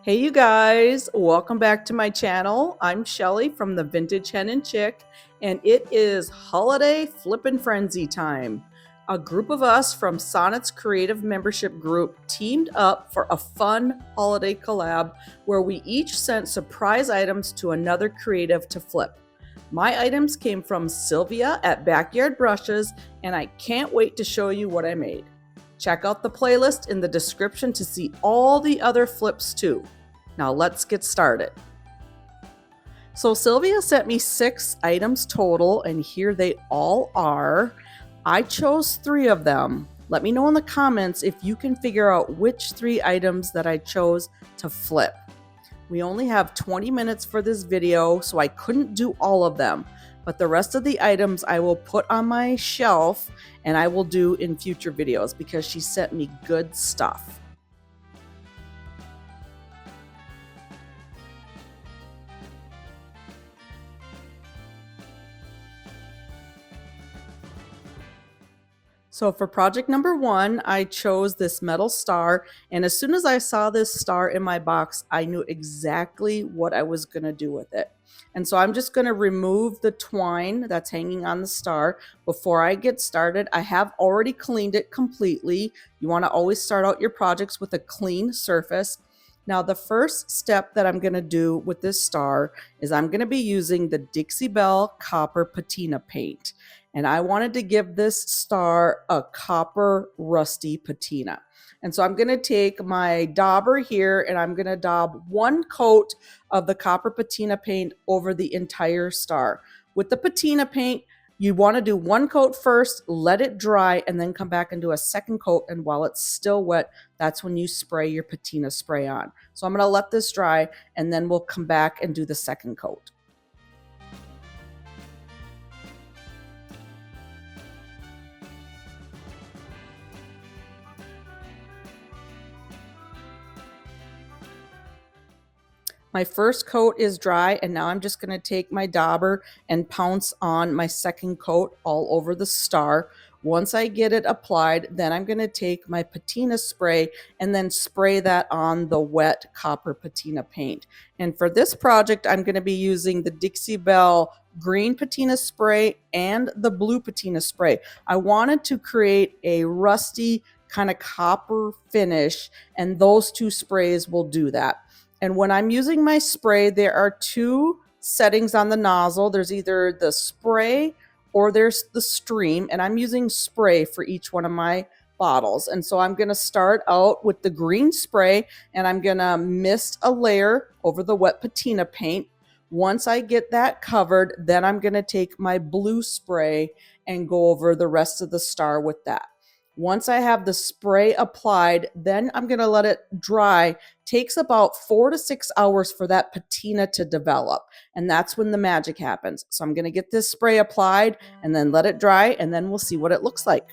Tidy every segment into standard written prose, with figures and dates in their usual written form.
Hey you guys, welcome back to my channel. I'm Shelly from the Vintage Hen and Chick, and it is holiday flippin' frenzy time. A group of us from Sonnet's creative membership group teamed up for a fun holiday collab where we each sent surprise items to another creative to flip. My items came from Sylvia at Backyard Brushes, and I can't wait to show you what I made. Check out the playlist in the description to see all the other flips too. Now let's get started. So Sylvia sent me 6 items total, and here they all are. I chose 3 of them. Let me know in the comments if you can figure out which 3 items that I chose to flip. We only have 20 minutes for this video, so I couldn't do all of them, but the rest of the items I will put on my shelf and I will do in future videos because she sent me good stuff. So for project number 1, I chose this metal star, and as soon as I saw this star in my box, I knew exactly what I was going to do with it. And so I'm just going to remove the twine that's hanging on the star. Before I get started, I have already cleaned it completely. You want to always start out your projects with a clean surface. Now the first step that I'm going to do with this star is I'm going to be using the Dixie Belle Copper Patina paint. And I wanted to give this star a copper rusty patina. And so I'm going to take my dauber here and I'm going to daub 1 coat of the copper patina paint over the entire star. With the patina paint, you want to do 1 coat first, let it dry, and then come back and do a 2nd coat. And while it's still wet, that's when you spray your patina spray on. So I'm going to let this dry and then we'll come back and do the 2nd coat. My first coat is dry, and now I'm just going to take my dauber and pounce on my 2nd coat all over the star. Once I get it applied, then I'm going to take my patina spray and then spray that on the wet copper patina paint. And for this project, I'm going to be using the Dixie Belle green patina spray and the blue patina spray. I wanted to create a rusty kind of copper finish, and those 2 sprays will do that. And when I'm using my spray, there are 2 settings on the nozzle. There's either the spray or there's the stream, and I'm using spray for each one of my bottles. And so I'm going to start out with the green spray, and I'm going to mist a layer over the wet patina paint. Once I get that covered, then I'm going to take my blue spray and go over the rest of the star with that. Once I have the spray applied, then I'm going to let it dry. Takes about 4 to 6 hours for that patina to develop, and that's when the magic happens. So I'm going to get this spray applied and then let it dry, and then we'll see what it looks like.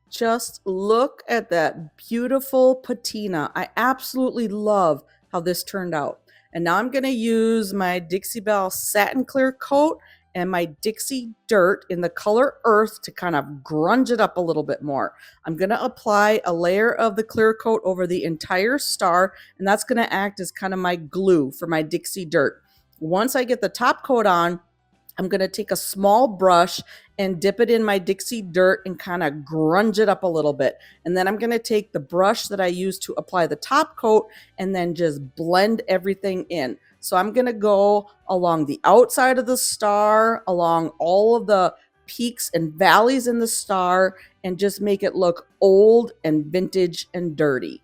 Just look at that beautiful patina. I absolutely love how this turned out. And now I'm going to use my Dixie Belle Satin Clear Coat and my Dixie Dirt in the color Earth to kind of grunge it up a little bit more. I'm going to apply a layer of the clear coat over the entire star, and that's going to act as kind of my glue for my Dixie Dirt. Once I get the top coat on, I'm going to take a small brush and dip it in my Dixie Dirt and kind of grunge it up a little bit. And then I'm going to take the brush that I used to apply the top coat and then just blend everything in. So I'm going to go along the outside of the star, along all of the peaks and valleys in the star, and just make it look old and vintage and dirty.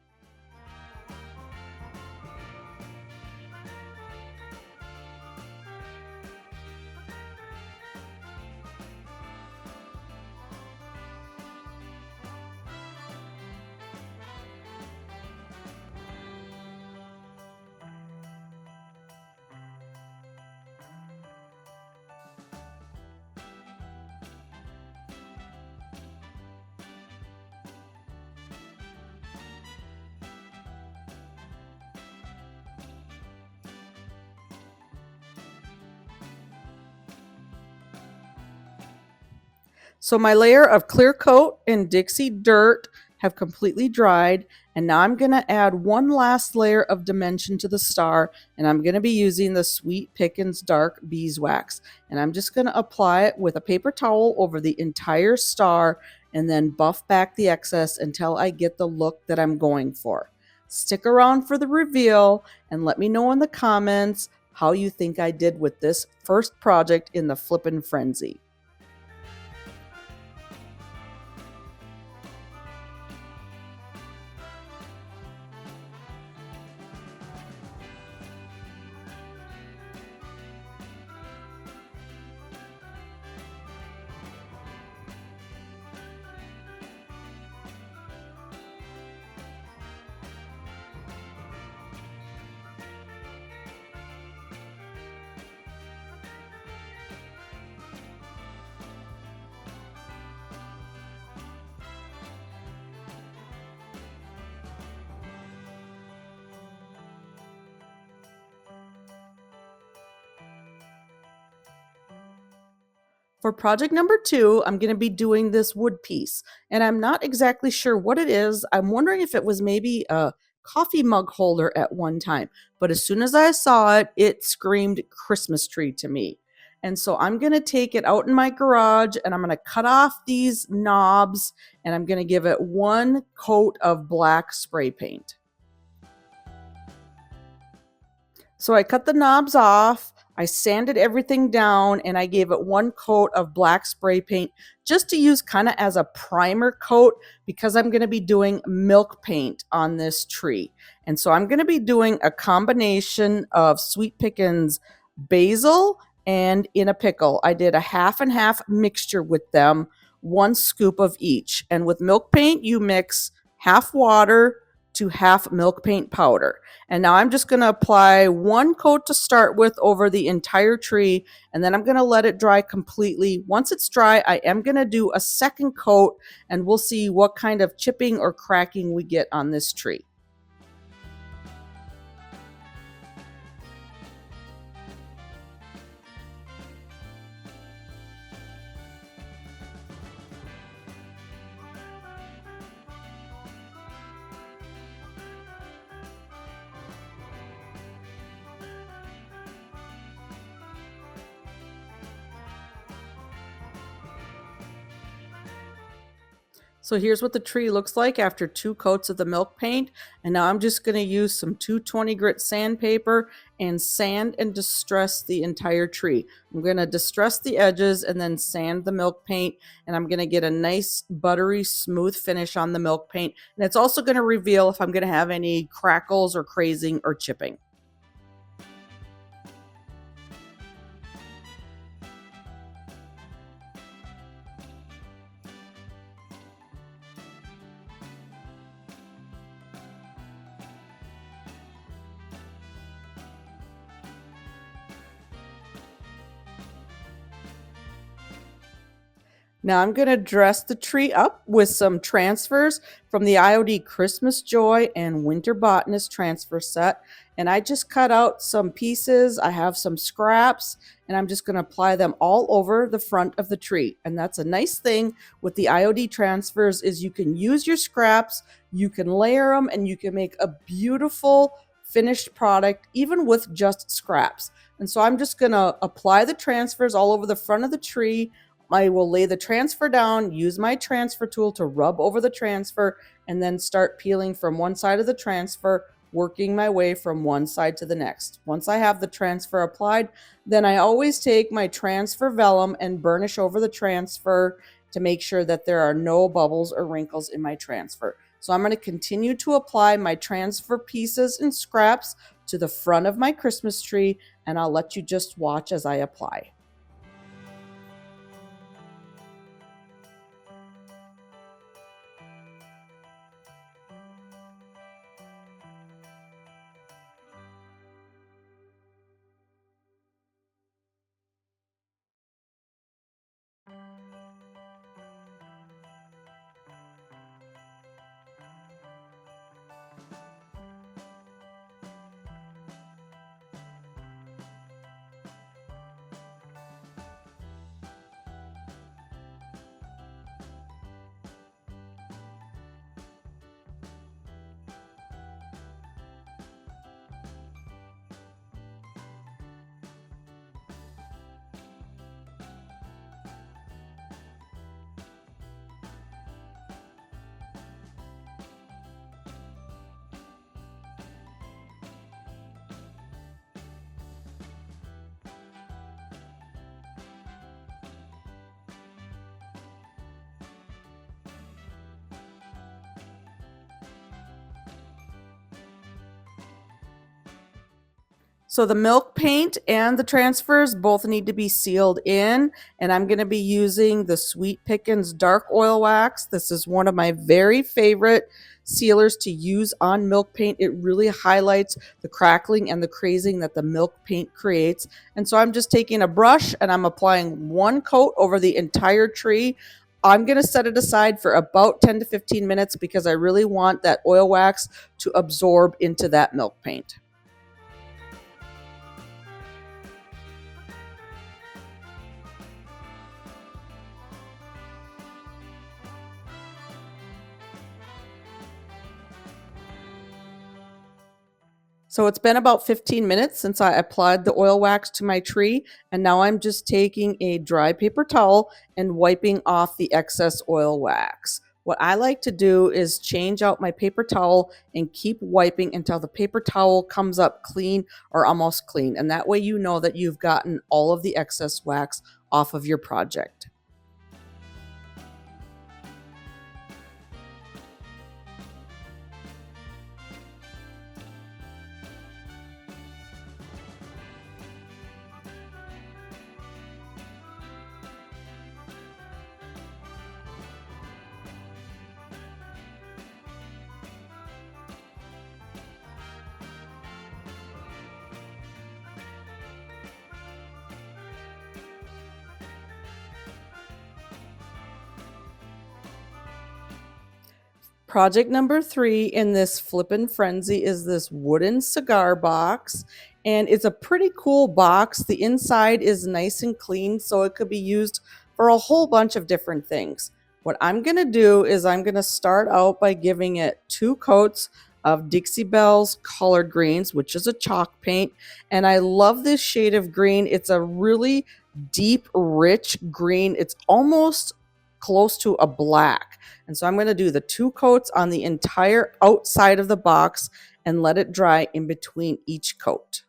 So my layer of clear coat and Dixie dirt have completely dried, and now I'm going to add one last layer of dimension to the star, and I'm going to be using the Sweet Pickins Dark Beeswax, and I'm just going to apply it with a paper towel over the entire star and then buff back the excess until I get the look that I'm going for. Stick around for the reveal and let me know in the comments how you think I did with this first project in the Flippin' Frenzy. For project number 2, I'm going to be doing this wood piece, and I'm not exactly sure what it is. I'm wondering if it was maybe a coffee mug holder at one time, but as soon as I saw it, it screamed Christmas tree to me. And so I'm going to take it out in my garage and I'm going to cut off these knobs and I'm going to give it one coat of black spray paint. So I cut the knobs off, I sanded everything down, and I gave it one coat of black spray paint just to use kind of as a primer coat because I'm going to be doing milk paint on this tree. And so I'm going to be doing a combination of Sweet Pickins basil and in a pickle. I did a half and half mixture with them, 1 scoop of each. And with milk paint, you mix half water to half milk paint powder. And now I'm just going to apply one coat to start with over the entire tree, and then I'm going to let it dry completely. Once it's dry, I am going to do a second coat, and we'll see what kind of chipping or cracking we get on this tree. So here's what the tree looks like after 2 coats of the milk paint. And now I'm just going to use some 220 grit sandpaper and sand and distress the entire tree. I'm going to distress the edges and then sand the milk paint. And I'm going to get a nice buttery smooth finish on the milk paint. And it's also going to reveal if I'm going to have any crackles or crazing or chipping. Now I'm going to dress the tree up with some transfers from the IOD Christmas Joy and Winter Botanist transfer set. And I just cut out some pieces. I have some scraps and I'm just going to apply them all over the front of the tree. And that's a nice thing with the IOD transfers is you can use your scraps, you can layer them, and you can make a beautiful finished product even with just scraps. And so I'm just going to apply the transfers all over the front of the tree. I will lay the transfer down, use my transfer tool to rub over the transfer, and then start peeling from one side of the transfer, working my way from one side to the next. Once I have the transfer applied, then I always take my transfer vellum and burnish over the transfer to make sure that there are no bubbles or wrinkles in my transfer. So I'm going to continue to apply my transfer pieces and scraps to the front of my Christmas tree, and I'll let you just watch as I apply. So the milk paint and the transfers both need to be sealed in, and I'm going to be using the Sweet Pickens dark oil wax. This is one of my very favorite sealers to use on milk paint. It really highlights the crackling and the crazing that the milk paint creates. And so I'm just taking a brush and I'm applying one coat over the entire tree. I'm going to set it aside for about 10 to 15 minutes because I really want that oil wax to absorb into that milk paint. So it's been about 15 minutes since I applied the oil wax to my tree, and now I'm just taking a dry paper towel and wiping off the excess oil wax. What I like to do is change out my paper towel and keep wiping until the paper towel comes up clean or almost clean. And that way you know that you've gotten all of the excess wax off of your project. Project number 3 in this flippin' frenzy is this wooden cigar box. And it's a pretty cool box. The inside is nice and clean, so it could be used for a whole bunch of different things. What I'm going to do is I'm going to start out by giving it 2 coats of Dixie Belle's Collard Greens, which is a chalk paint. And I love this shade of green. It's a really deep, rich green. It's almost close to a black. And so I'm going to do the 2 coats on the entire outside of the box and let it dry in between each coat.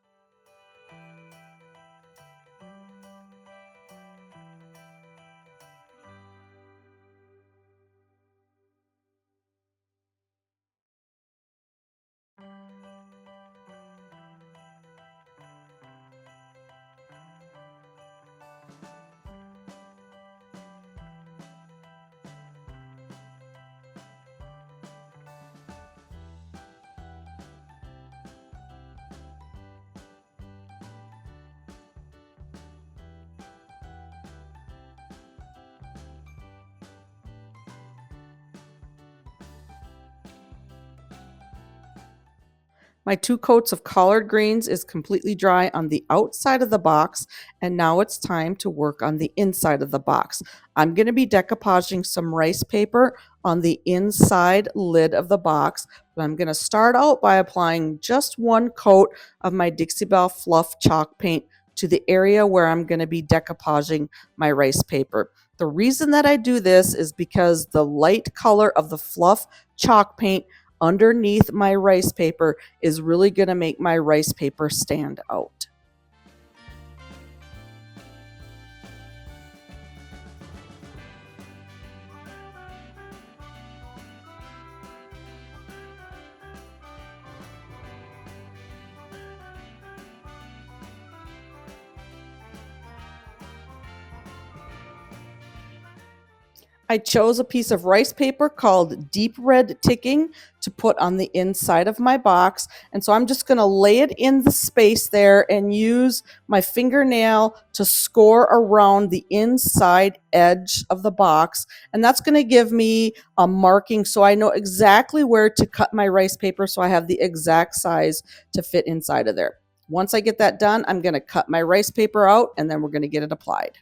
My 2 coats of collard greens is completely dry on the outside of the box, and now it's time to work on the inside of the box. I'm going to be decoupaging some rice paper on the inside lid of the box, but I'm going to start out by applying just 1 coat of my Dixie Belle Fluff chalk paint to the area where I'm going to be decoupaging my rice paper. The reason that I do this is because the light color of the fluff chalk paint underneath my rice paper is really going to make my rice paper stand out. I chose a piece of rice paper called Deep Red Ticking to put on the inside of my box. And so I'm just going to lay it in the space there and use my fingernail to score around the inside edge of the box. And that's going to give me a marking so I know exactly where to cut my rice paper so I have the exact size to fit inside of there. Once I get that done, I'm going to cut my rice paper out and then we're going to get it applied.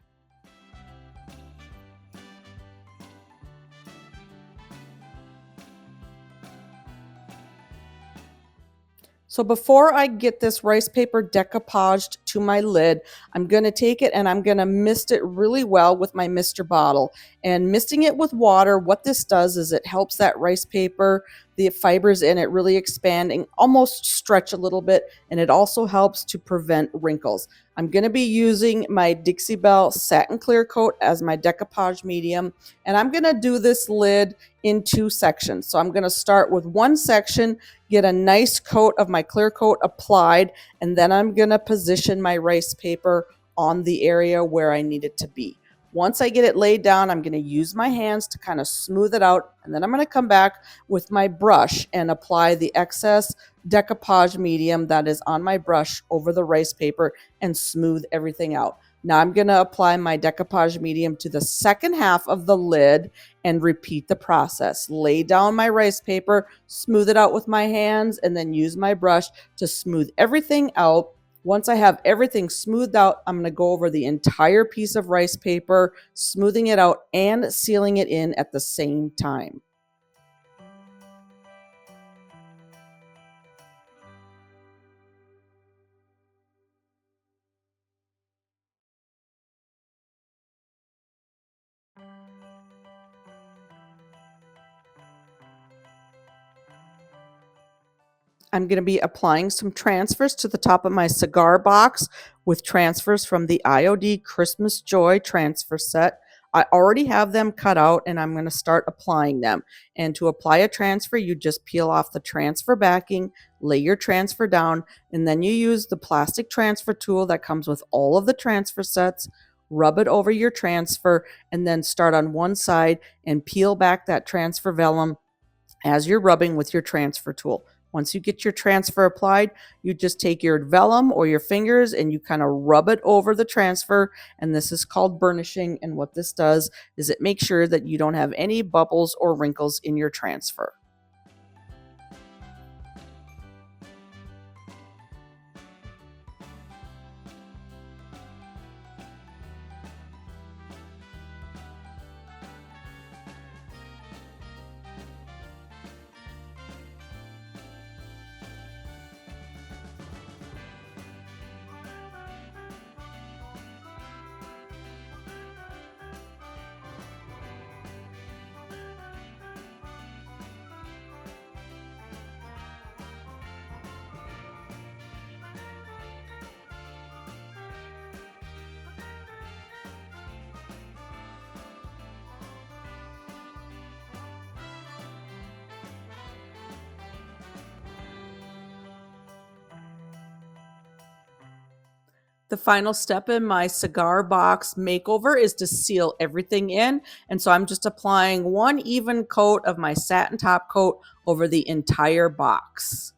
So before I get this rice paper decoupaged to my lid, I'm going to take it and I'm going to mist it really well with my mister bottle. And misting it with water, what this does is it helps that rice paper, the fibers in it really expand and almost stretch a little bit, and it also helps to prevent wrinkles. I'm going to be using my Dixie Belle Satin Clear Coat as my decoupage medium, and I'm going to do this lid in 2 sections. So I'm going to start with one section, get a nice coat of my clear coat applied, and then I'm going to position my rice paper on the area where I need it to be. Once I get it laid down, I'm going to use my hands to kind of smooth it out, and then I'm going to come back with my brush and apply the excess decoupage medium that is on my brush over the rice paper and smooth everything out. Now I'm going to apply my decoupage medium to the second half of the lid and repeat the process. Lay down my rice paper, smooth it out with my hands, and then use my brush to smooth everything out. Once I have everything smoothed out, I'm going to go over the entire piece of rice paper, smoothing it out and sealing it in at the same time. I'm going to be applying some transfers to the top of my cigar box with transfers from the IOD Christmas Joy transfer set. I already have them cut out and I'm going to start applying them. And to apply a transfer, you just peel off the transfer backing, lay your transfer down, and then you use the plastic transfer tool that comes with all of the transfer sets, rub it over your transfer, and then start on one side and peel back that transfer vellum as you're rubbing with your transfer tool. Once you get your transfer applied, you just take your vellum or your fingers and you kind of rub it over the transfer, and this is called burnishing. And what this does is it makes sure that you don't have any bubbles or wrinkles in your transfer. The final step in my cigar box makeover is to seal everything in. And so I'm just applying one even coat of my satin top coat over the entire box.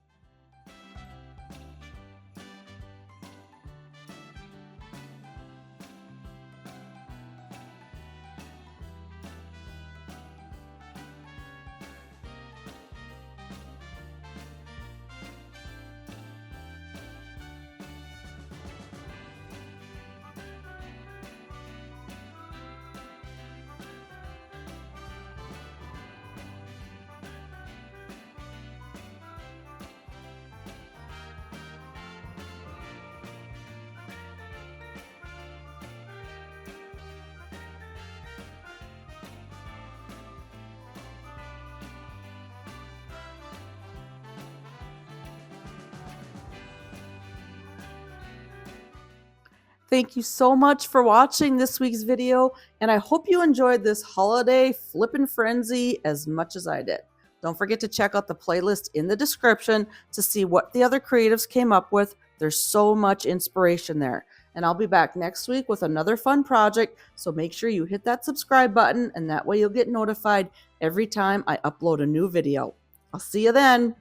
Thank you so much for watching this week's video, and I hope you enjoyed this holiday flippin' frenzy as much as I did. Don't forget to check out the playlist in the description to see what the other creatives came up with. There's so much inspiration there. And I'll be back next week with another fun project, so make sure you hit that subscribe button, and that way you'll get notified every time I upload a new video. I'll see you then.